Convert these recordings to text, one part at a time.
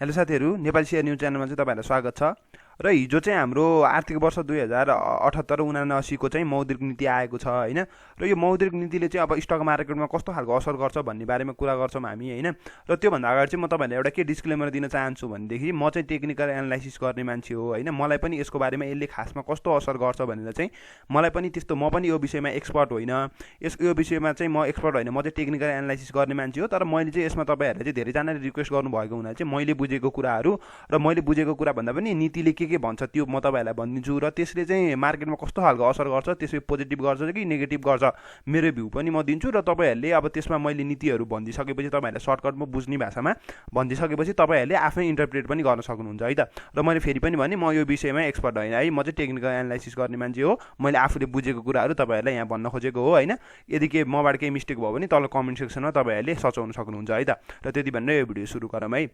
Hello साथीहरू, Nepali share news च्यानलमा चाहिँ तपाईँहरूलाई स्वागत छ। र हिजो चाहिँ हाम्रो आर्थिक वर्ष 2078-79 को चाहिँ मौद्रिक नीति आएको छ हैन। र यो मौद्रिक नीतिले चाहिँ अब स्टक मार्केटमा कस्तो खालको असर गर्छ भन्ने बारेमा कुरा गर्छौँ हामी हैन। र त्योभन्दा अगाडि चाहिँ म तपाईँहरूलाई एउटा के डिस्क्लेमर दिन चाहन्छु भनेदेखि म चाहिँ टेक्निकल एनालाइसिस गर्ने मान्छे हो हैन। मलाई पनि यसको बारेमा यसले खासमा कस्तो असर गर्छ भनेर चाहिँ मलाई पनि त्यस्तो म पनि यो विषयमा एक्सपर्ट होइन। यो विषयमा चाहिँ म एक्सपर्ट होइन, म चाहिँ टेक्निकल एनालाइसिस गर्ने मान्छे हो। तर मैले चाहिँ यसमा तपाईँहरूले चाहिँ धेरैजनाले रिक्वेस्ट गर्नुभएको हुनाले चाहिँ मैले बुझेको कुराहरू र मैले बुझेको कुरा भन्दा पनि नीतिले के भन्छ त्यो म तपाईँहरूलाई भनिदिन्छु र त्यसले चाहिँ मार्केटमा कस्तो खालको असर गर्छ, त्यसले पोजिटिभ गर्छ कि नेगेटिभ गर्छ मेरो भ्यू पनि म दिन्छु। र तपाईँहरूले अब त्यसमा मैले नीतिहरू भनिदिइसकेपछि तपाईँहरूलाई सर्टकटमा बुझ्ने भाषामा भनिदिइसकेपछि तपाईँहरूले आफै इन्टरप्रेट पनि गर्न सक्नुहुन्छ है त। र मैले फेरि पनि भने म यो विषयमा एक्सपर्ट होइन है, म चाहिँ टेक्निकल एनालाइसिस गर्ने मान्छे हो। मैले आफूले बुझेको कुराहरू तपाईँहरूलाई यहाँ भन्न खोजेको हो हैन। यदि के मबाट केही मिस्टेक भयो भने तल कमेन्ट सेक्सनमा तपाईँहरूले सचाउन सक्नुहुन्छ है त। र त्यति भनेर यो भिडियो सुरु गरौँ है।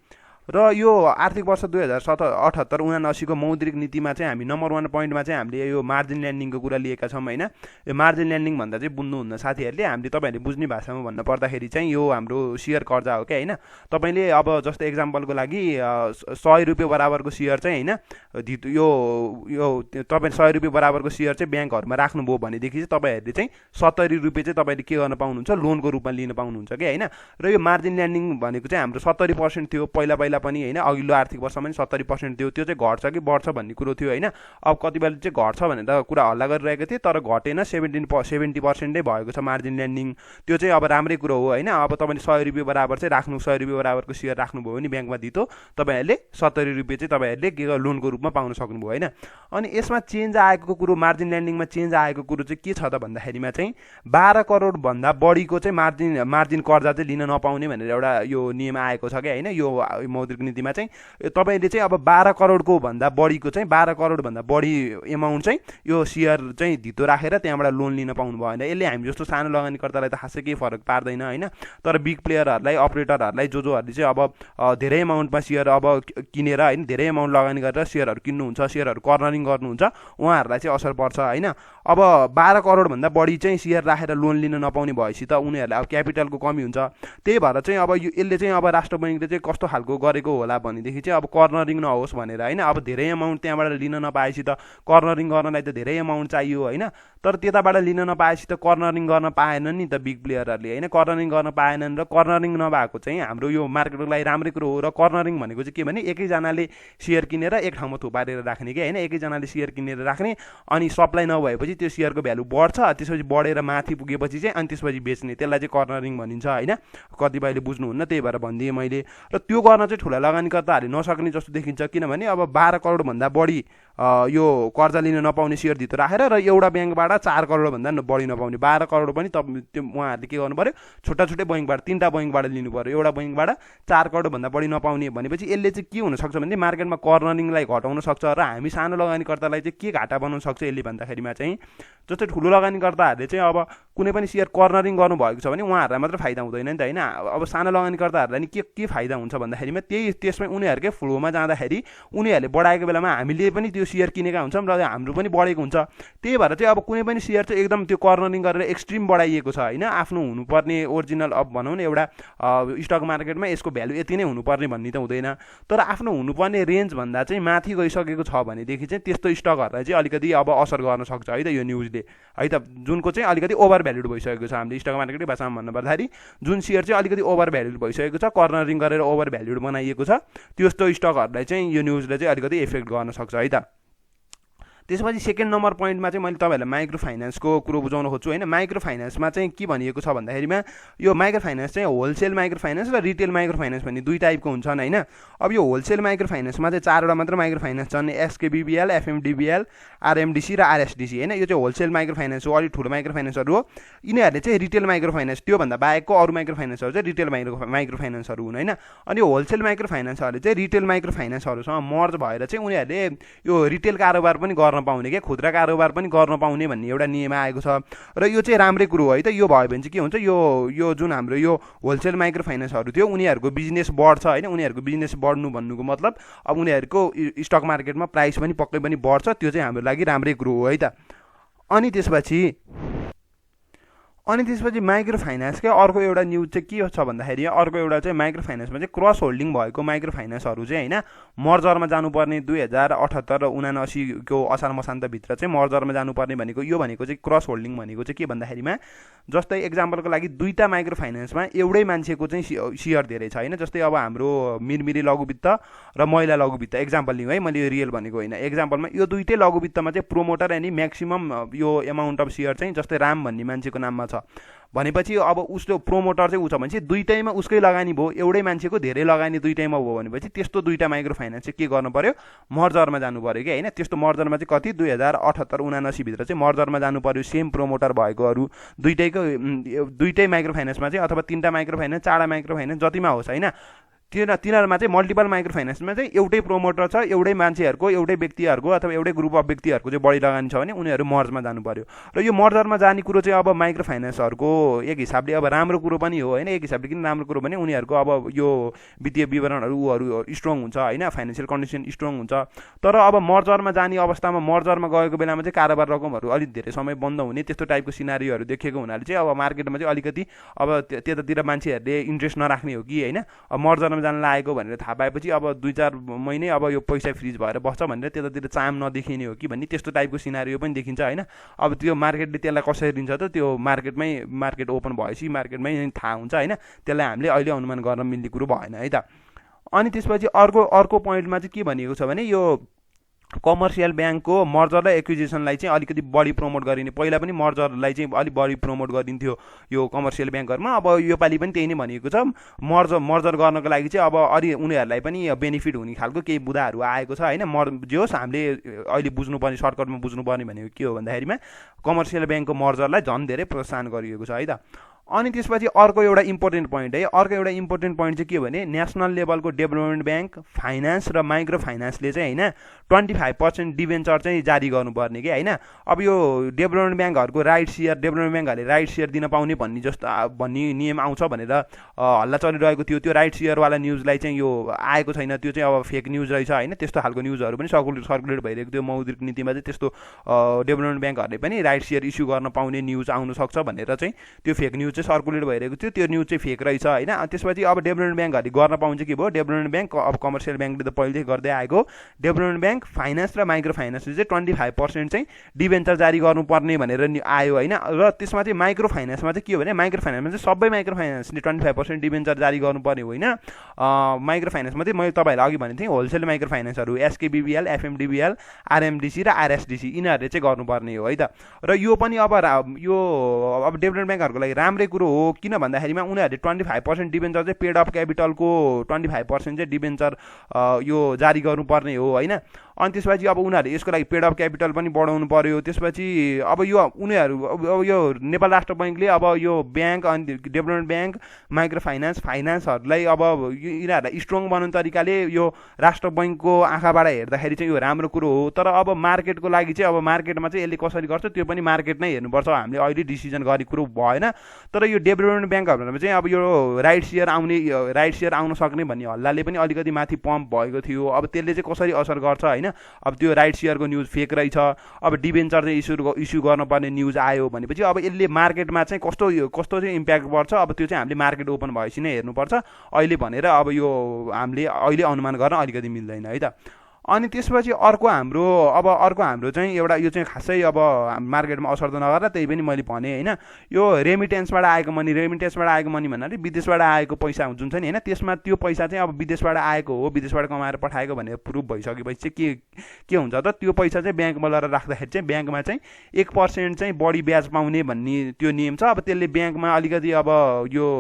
र यो आर्थिक वर्ष 2078-79 को मौद्रिक नीतिमा चाहिँ हामी नम्बर 1 पोइन्टमा चाहिँ हामीले यो मार्जिन ल्यान्डिङको कुरा लिएका छौँ हैन। यो मार्जिन ल्यान्डिङ भन्दा चाहिँ बुझ्नुहुन्न साथीहरूले, हामीले तपाईँहरूले बुझ्ने भाषामा भन्नु पर्दाखेरि चाहिँ यो हाम्रो सेयर कर्जा हो क्या हैन। तपाईँले अब जस्तो एक्जाम्पलको लागि 100 रुपियाँ बराबरको सेयर चाहिँ हैन, यो तपाईँ 100 रुपियाँ बराबरको सेयर चाहिँ ब्याङ्कहरूमा राख्नुभयो भनेदेखि चाहिँ तपाईँहरूले चाहिँ 70 रुपियाँ चाहिँ तपाईँले के गर्न पाउनुहुन्छ, लोनको रूपमा लिन पाउनुहुन्छ क्या हैन। र यो मार्जिन ल्यान्डिङ भनेको चाहिँ हाम्रो 70% थियो पहिला पनि हैन, अघिल्लो आर्थिक वर्षमा पनि 70% थियो। त्यो चाहिँ घट्छ कि बढ्छ भन्ने कुरो थियो हैन। अब कति बेला चाहिँ घट्छ भनेर कुरा हल्ला गरिरहेको थिए, तर घटेन, 70% नै भएको छ मार्जिन ल्यान्डिङ। त्यो चाहिँ अब राम्रै कुरो हो हैन। अब तपाईँले 100 रुपियाँ बराबर चाहिँ राख्नु, 100 रुपियाँ बराबरको सेयर राख्नुभयो भने ब्याङ्कमा दितो तपाईँहरूले 70 रुपियाँ चाहिँ तपाईँहरूले के लोनको रूपमा पाउन सक्नुभयो हैन। अनि यसमा चेन्ज आएको कुरो, मार्जिन ल्यान्डिङमा चेन्ज आएको कुरो चाहिँ के छ त भन्दाखेरिमा चाहिँ 12 करोड भन्दा बढीको चाहिँ मार्जिन कर्जा चाहिँ लिन नपाउने भनेर एउटा यो नियम आएको छ क्या हैन। यो मौद्रिक नीतिमा चाहिँ तपाईँले चाहिँ अब 12 करोडको भन्दा बढीको चाहिँ 12 करोड भन्दा बढी एमाउन्ट चाहिँ यो सेयर चाहिँ धितो राखेर त्यहाँबाट लोन लिन पाउनु भएन। यसले हामी जस्तो सानो लगानीकर्तालाई त खासै केही फरक पार्दैन हैन। तर बिग प्लेयरहरूलाई, अपरेटरहरूलाई जोहरूले चाहिँ अब धेरै एमाउन्टमा सेयर अब किनेर हैन, धेरै एमाउन्ट लगानी गरेर सेयरहरू किन्नुहुन्छ, सेयरहरू कर्नरिङ गर्नुहुन्छ, उहाँहरूलाई चाहिँ असर पर्छ हैन। अब 12 करोड भन्दा बढी चाहिँ सेयर राखेर लोन लिन नपाउने भएपछि त उनीहरूलाई अब क्यापिटलको कमी हुन्छ। त्यही भएर चाहिँ अब यसले चाहिँ अब राष्ट्र बैङ्कले चाहिँ कस्तो खालको गरेको होला भनेदेखि चाहिँ अब कर्नरिङ नहोस् भनेर हैन। अब धेरै एमाउन्ट त्यहाँबाट लिन नपाएपछि त कर्नरिङ गर्नलाई त धेरै एमाउन्ट चाहियो हैन। तर त्यताबाट लिन नपाएपछि त कर्नरिङ गर्न पाएनन् नि त बिग प्लेयरहरूले हैन, कर्नरिङ गर्न पाएनन्। र कर्नरिङ नभएको चाहिँ हाम्रो यो मार्केटको लागि राम्रै कुरो हो। र कर्नरिङ भनेको चाहिँ के भने एकैजनाले सेयर किनेर एक ठाउँमा थुपारेर राख्ने क्या हैन, एकैजनाले सेयर किनेर राख्ने, अनि सप्लाई नभएपछि त्यो सेयरको भ्यालु बढ्छ, त्यसपछि बढेर माथि पुगेपछि चाहिँ अनि त्यसपछि बेच्ने, त्यसलाई चाहिँ कर्नरिङ भनिन्छ हैन। कतिपयले बुझ्नुहुन्न, त्यही भएर भनिदिएँ मैले। र त्यो गर्न चाहिँ ठुला लगानीकर्ताहरूले नसक्ने जस्तो देखिन्छ, किनभने अब 12 करोड भन्दा बढी यो कर्जा लिन नपाउने सेयर धितो राखेर र एउटा ब्याङ्कबाट 4 करोड भन्दा बढी नपाउने 12 करोड पनि त्यो उहाँहरूले के गर्नु पर्यो, छुट्टा छुट्टै बैङ्कबाट 3टा बैङ्कबाट लिनु पर्यो। एउटा बैङ्कबाट 4 करोड भन्दा बढी नपाउने भनेपछि यसले चाहिँ के हुनसक्छ भने मार्केटमा कर्नरिङलाई घटाउन सक्छ। र हामी सानो लगानीकर्तालाई चाहिँ के घाटा बनाउन सक्छ यसले भन्दाखेरिमा चाहिँ, जस्तै ठुलो लगानीकर्ताहरूले चाहिँ अब कुनै पनि सेयर कर्नरिङ गर्नुभएको छ भने उहाँहरूलाई मात्र फाइदा हुँदैन नि त हैन। अब सानो लगानीकर्ताहरूलाई नि के फाइदा हुन्छ भन्दाखेरिमा त्यसमै उनीहरूकै फ्लोमा जाँदाखेरि उनीहरूले बढाएको बेलामा हामीले पनि त्यो सेयर किनेका हुन्छौँ र हाम्रो पनि बढेको हुन्छ। त्यही भएर चाहिँ अब कुनै पनि सेयर चाहिँ एकदम त्यो कर्नरिङ गरेर एक्सट्रिम बढाइएको छ हैन। आफ्नो हुनुपर्ने ओरिजिनल अब भनौँ न एउटा स्टक मार्केटमा यसको भ्यालु यति नै हुनुपर्ने भन्ने त हुँदैन। तर आफ्नो हुनुपर्ने रेन्ज भन्दा चाहिँ माथि गइसकेको छ भनेदेखि चाहिँ त्यस्तो स्टकहरूलाई चाहिँ अलिकति अब असर गर्न सक्छ है त यो न्युजले है त, जुनको चाहिँ अलिकति ओभर भ्याल्युड भइसकेको छ। हामीले स्टक मार्केटकै भाषामा भन्नुपर्दाखेरि जुन सेयर चाहिँ अलिकति ओभर भ्याल्युड भइसकेको छ, कर्नरिङ गरेर ओभर भ्याल्युड बनाइएको छ, त्यस्तो स्टकहरूलाई चाहिँ यो न्युजले चाहिँ अलिकति इफेक्ट गर्न सक्छ है त। त्यसपछि सेकेन्ड नम्बर पोइन्टमा चाहिँ मैले तपाईँहरूलाई माइक्रो फाइनेन्सको कुरो बुझाउन खोज्छु हैन। माइक्रो फाइनेन्समा चाहिँ के भनिएको छ भन्दाखेरिमा यो माइक्रो फाइनेन्स चाहिँ होलसेल माइक्रो फाइनेन्स र रिटेल माइक्रो फाइनेन्स भन्ने दुई टाइपको हुन्छन् हैन। अब यो होलसेल माइक्रो फाइनेन्समा चाहिँ 4वटा मात्र माइक्रो फाइनेन्स छन्, एसकेबीबीएल, एफएमडीबीएल, आरएमडीसी र आरएसडीसी हैन। यो चाहिँ होलसेल माइक्रो फाइनेन्स हो, अलिक ठुलो माइक्रो फाइनेन्सहरू हो। यिनीहरूले चाहिँ रिटेल माइक्रो फाइनेन्स, त्योभन्दा बाहेकको अरू माइक्रो फाइनेन्सहरू चाहिँ रिटेल माइक्रो फाइनेन्सहरू हुन् हैन। अनि होलसेल माइक्रो फाइनेन्सहरूले चाहिँ रिटेल माइक्रो फाइनेन्सहरूसँग मर्ज भएर चाहिँ उनीहरूले यो रिटेल कारोबार पनि गर्न पाउने क्या, खुद्रा कारोबार पनि गर्न पाउने भन्ने एउटा नियम आएको छ। र यो चाहिँ राम्रै कुरो हो है त। यो भयो भने चाहिँ के हुन्छ, यो जुन हाम्रो यो होलसेल माइक्रो फाइनेन्सहरू थियो उनीहरूको बिजनेस बढ्छ हैन। उनीहरूको बिजनेस बढ्नु भन्नुको मतलब अब उनीहरूको स्टक मार्केटमा प्राइस पनि पक्कै पनि बढ्छ, त्यो चाहिँ हाम्रो लागि राम्रै कुरो हो है त। अनि अनि त्यसपछि माइक्रो फाइनेन्सकै अर्को एउटा न्युज चाहिँ के छ भन्दाखेरि अर्को एउटा चाहिँ माइक्रो फाइनेन्समा चाहिँ क्रस होल्डिङ भएको माइक्रो फाइनेन्सहरू चाहिँ होइन मर्जरमा जानुपर्ने 2078 र 79को असार मसान्तभित्र चाहिँ मर्जरमा जानुपर्ने भनेको यो भनेको चाहिँ क्रस होल्डिङ भनेको चाहिँ के भन्दाखेरिमा जस्तै एक्जाम्पलको लागि दुईवटा माइक्रो फाइनेन्समा एउटै मान्छेको चाहिँ सेयर धेरै छ होइन जस्तै अब हाम्रो मिरमिरी लघुवित्त र महिला लघुवित्त एक्जाम्पल लिउँ है मैले रियल भनेको होइन एक्जाम्पलमा यो दुईटै लघुवित्तमा चाहिँ प्रोमोटर एनी म्याक्सिमम यो एमाउन्ट अफ सेयर चाहिँ जस्तै राम भन्ने मान्छेको नाममा छ भनेपछि अब उसको प्रोमोटर चाहिँ ऊ छ भने चाहिँ दुईटैमा उसकै लगानी भयो एउटै मान्छेको धेरै लगानी दुईटैमा भयो भनेपछि त्यस्तो दुईटा माइक्रो फाइनेन्स चाहिँ के गर्नु पर्यो मर्जरमा जानु पर्यो कि होइन त्यस्तो मर्जरमा चाहिँ कति 2078 79 भित्र चाहिँ मर्जरमा जानु पर्यो सेम प्रोमोटर भएकोहरू दुईटै माइक्रो फाइनेन्समा चाहिँ अथवा तीनटा माइक्रो फाइनेन्स चारवटा माइक्रो फाइनेन्स जतिमा होस् होइन तिनीहरूमा चाहिँ मल्टिपल माइक्रो फाइनेन्समा चाहिँ एउटै प्रोमोटर छ एउटै मान्छेहरूको एउटै व्यक्तिहरूको अथवा एउटै ग्रुप अफ व्यक्तिहरूको चाहिँ बढी लगानी छ भने उनीहरू मर्जमा जानु पर्यो र यो मर्जरमा जाने कुरो चाहिँ अब माइक्रो फाइनेन्सहरूको एक हिसाबले अब राम्रो कुरो पनि हो होइन एक हिसाबले किन राम्रो कुरो भने उनीहरूको अब यो वित्तीय विवरणहरू ऊहरू स्ट्रङ हुन्छ होइन फाइनेन्सियल कन्डिसन स्ट्रङ हुन्छ तर अब मर्जरमा जाने अवस्थामा मर्जरमा गएको बेलामा चाहिँ कारोबार रकमहरू अलिक धेरै समय बन्द हुने त्यस्तो टाइपको सिनारीहरू देखेको हुनाले चाहिँ अब मार्केटमा चाहिँ अलिकति अब त्यतातिर मान्छेहरूले इन्ट्रेस्ट नराख्ने हो कि होइन अब मर्जरमा जान लागेको भनेर थाहा पाएपछि अब 2-4 महिनै अब यो पैसा फ्रिज भएर बस्छ भनेर त्यतातिर चाम नदेखिने हो कि भन्ने त्यस्तो टाइपको सिनारियो पनि देखिन्छ होइन अब त्यो मार्केटले त्यसलाई कसरी दिन्छ त त्यो मार्केट ओपन भएपछि मार्केटमै थाहा हुन्छ होइन त्यसलाई हामीले अहिले अनुमान गर्न मिल्ने कुरो भएन है त अनि त्यसपछि अर्को पोइन्टमा चाहिँ के भनिएको छ भने यो कमर्सियल ब्याङ्कको मर्जर र एक्विजिसनलाई चाहिँ अलिकति बढी प्रमोट गरिने पहिला पनि मर्जरलाई चाहिँ अलिक बढी प्रमोट गरिन्थ्यो यो कमर्सियल ब्याङ्कहरूमा अब योपालि पनि त्यही नै भनिएको छ मर्जर गर्नको लागि चाहिँ अब अलि उनीहरूलाई पनि बेनिफिट हुने खालको केही बुदाहरू आएको छ होइन जे होस् हामीले अहिले बुझ्नुपर्ने सर्टकटमा बुझ्नुपर्ने भनेको के हो भन्दाखेरिमा कमर्सियल ब्याङ्कको मर्जरलाई झन् धेरै प्रोत्साहन गरिएको छ है त अनि त्यसपछि अर्को एउटा इम्पोर्टेन्ट पोइन्ट है अर्को एउटा इम्पोर्टेन्ट पोइन्ट चाहिँ के भने नेसनल लेभलको डेभलपमेन्ट ब्याङ्क फाइनेन्स र माइक्रो फाइनेन्सले चाहिँ होइन 25% डिभेन्चर चाहिँ जारी गर्नुपर्ने कि होइन अब यो डेभलपमेन्ट ब्याङ्कहरूको डेभलपमेन्ट ब्याङ्कहरूले राइट सेयर दिन पाउने भन्ने नियम आउँछ भनेर हल्ला चलिरहेको थियो त्यो राइट सेयरवाला न्युजलाई चाहिँ यो आएको छैन त्यो चाहिँ अब फेक न्युज रहेछ होइन त्यस्तो खालको न्युजहरू पनि सर्कुलेट भइरहेको थियो मौद्रिक नीतिमा चाहिँ त्यस्तो डेभलपमेन्ट ब्याङ्कहरूले पनि राइट सेयर इस्यु गर्न पाउने न्युज आउन सक्छ भनेर चाहिँ त्यो फेक न्युज चाहिँ सर्कुलेट भइरहेको थियो त्यो न्युज चाहिँ फेक रहेछ होइन त्यसपछि अब डेभलपमेन्ट ब्याङ्कहरूले गर्न पाउँछ के भयो डेभलपमेन्ट ब्याङ्क अब कमर्सियल ब्याङ्कले त पहिल्यै गर्दै आएको डेभलपमेन्ट ब्याङ्क फाइनेन्स र माइक्रो फाइनेन्सले चाहिँ 25% चाहिँ डिभेन्चर जारी गर्नुपर्ने भनेर आयो होइन र त्यसमा चाहिँ माइक्रो फाइनेन्समा चाहिँ के हो भने माइक्रो फाइनेन्समा चाहिँ सबै माइक्रो फाइनेन्सले 25% डिभेन्चर जारी गर्नुपर्ने होइन माइक्रो फाइनेन्समा चाहिँ मैले तपाईँहरूलाई अघि भनेको थिएँ होलसेल माइक्रो फाइनेन्सहरू एसकेबिबिएल एफएमडिबिएल आरएमडिसी र आरएसडिसी यिनीहरूले चाहिँ गर्नुपर्ने हो है त र यो पनि अब डेभलपमेन्ट ब्याङ्कहरूको लागि राम्रै कुरो हो किन भन्दाखेरिमा उनीहरूले 25% डिभेन्चर चाहिँ पेड अफ क्यापिटलको 25% चाहिँ डिभेन्चर यो जारी गर्नुपर्ने हो होइन अनि त्यसपछि अब उनीहरूले यसको लागि पेड अफ क्यापिटल पनि बढाउनु पर्यो त्यसपछि अब यो उनीहरू अब यो नेपाल राष्ट्र बैङ्कले अब यो ब्याङ्क अनि डेभलपमेन्ट ब्याङ्क माइक्रो फाइनेन्सहरूलाई अब यिनीहरूलाई स्ट्रङ बनाउने तरिकाले यो राष्ट्र बैङ्कको आँखाबाट हेर्दाखेरि चाहिँ यो राम्रो कुरो हो तर अब मार्केटको लागि चाहिँ अब मार्केटमा चाहिँ यसले कसरी गर्छ त्यो पनि मार्केट नै हेर्नुपर्छ हामीले अहिले डिसिजन गरेको कुरो भएन तर यो डेभलपमेन्ट ब्याङ्कहरूमा चाहिँ अब यो राइट सेयर आउन सक्ने भन्ने हल्लाले पनि अलिकति माथि पम्प भएको थियो अब त्यसले चाहिँ कसरी असर गर्छ होइन अब त्यो राइट सेयरको न्युज फेक रहेछ अब डिभेन्चर चाहिँ इस्यु गर्नुपर्ने न्युज आयो भनेपछि अब यसले मार्केटमा चाहिँ कस्तो चाहिँ इम्प्याक्ट पर्छ अब त्यो चाहिँ हामीले मार्केट ओपन भएपछि नै हेर्नुपर्छ अहिले भनेर अब यो हामीले अहिले अनुमान गर्न अलिकति मिल्दैन है त अनि त्यसपछि अर्को हाम्रो चाहिँ एउटा यो चाहिँ खासै अब मार्केटमा असर त नगरेर त्यही पनि मैले भने होइन यो रेमिटेन्सबाट आएको मनी भन्नाले विदेशबाट आएको पैसा जुन छ नि होइन त्यसमा त्यो पैसा चाहिँ अब विदेशबाट आएको हो विदेशबाट कमाएर पठाएको भनेर प्रुफ भइसकेपछि चाहिँ के हुन्छ त त्यो पैसा चाहिँ ब्याङ्कमा लगेर राख्दाखेरि चाहिँ ब्याङ्कमा चाहिँ 1% चाहिँ बढी ब्याज पाउने भन्ने त्यो नियम छ अब त्यसले ब्याङ्कमा अलिकति अब यो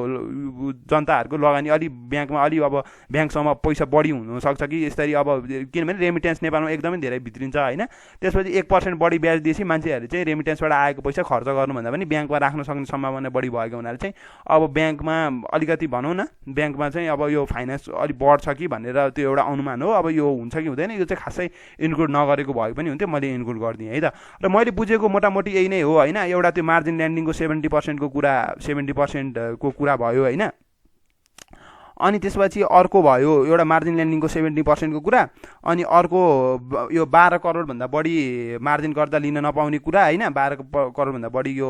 जनताहरूको लगानी अलि ब्याङ्कमा अलि अब ब्याङ्कसम्म पैसा बढी हुनसक्छ कि यसरी अब किनभने रेमिटेन्स नेपालमा एकदमै धेरै भित्रिन्छ होइन त्यसपछि 1% बढी ब्याज दिएपछि मान्छेहरूले चाहिँ रेमिटेन्सबाट आएको पैसा खर्च गर्नुभन्दा पनि ब्याङ्कमा राख्न सक्ने सम्भावना बढी भएको हुनाले चाहिँ अब ब्याङ्कमा अलिकति भनौँ न ब्याङ्कमा चाहिँ अब यो फाइनेन्स अलिक बढ्छ कि भनेर त्यो एउटा अनुमान हो अब यो हुन्छ कि हुँदैन यो चाहिँ खासै इन्क्लुड नगरेको भए पनि हुन्थ्यो मैले इन्क्लुड गरिदिएँ है त र मैले बुझेको मोटामोटी यही नै हो होइन एउटा त्यो मार्जिन ल्यान्डिङको 70% को कुरा भयो होइन अनि त्यसपछि अर्को भयो एउटा मार्जिन ल्यान्डिङको 70% को कुरा, अनि अर्को यो 12 करोडभन्दा बढी मार्जिन कर्जा लिन नपाउने कुरा होइन, 12 करोडभन्दा बढी यो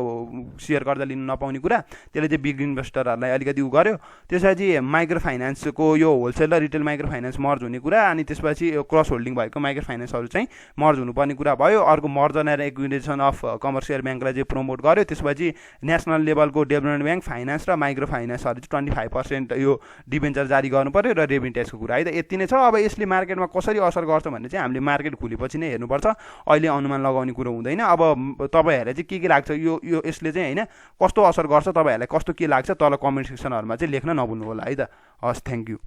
सेयर कर्जा लिन नपाउने कुरा, त्यसले चाहिँ बिग इन्भेस्टरहरूलाई अलिकति उ गर्यो। त्यसपछि माइक्रो फाइनेन्सको यो होलसेल र रिटेल माइक्रो फाइनेन्स मर्ज हुने कुरा, अनि त्यसपछि यो क्रस होल्डिङ भएको माइक्रो फाइनेन्सहरू चाहिँ मर्ज हुनुपर्ने कुरा भयो। अर्को merger and acquisition of commercial ब्याङ्कलाई चाहिँ प्रमोट गर्यो। त्यसपछि नेसनल लेभलको डेभलपमेन्ट ब्याङ्क, फाइनेन्स र माइक्रो फाइनेन्सहरू चाहिँ 25% यो डिबेन्चर जारी गर्नु पर्यो र रेभिन्टेजको कुरा है त यति नै छ। अब यसले मार्केटमा कसरी असर गर्छ भन्ने चाहिँ हामीले मार्केट खुलेपछि नै हेर्नुपर्छ, अहिले अनुमान लगाउने कुरो हुँदैन। अब तपाईँहरूलाई चाहिँ के लाग्छ यो यसले चाहिँ होइन कस्तो असर गर्छ, तपाईँहरूलाई कस्तो के लाग्छ तल कमेन्ट सेक्सनहरूमा चाहिँ लेख्न नभुल्नु होला है त। हस्, थ्याङ्क यू।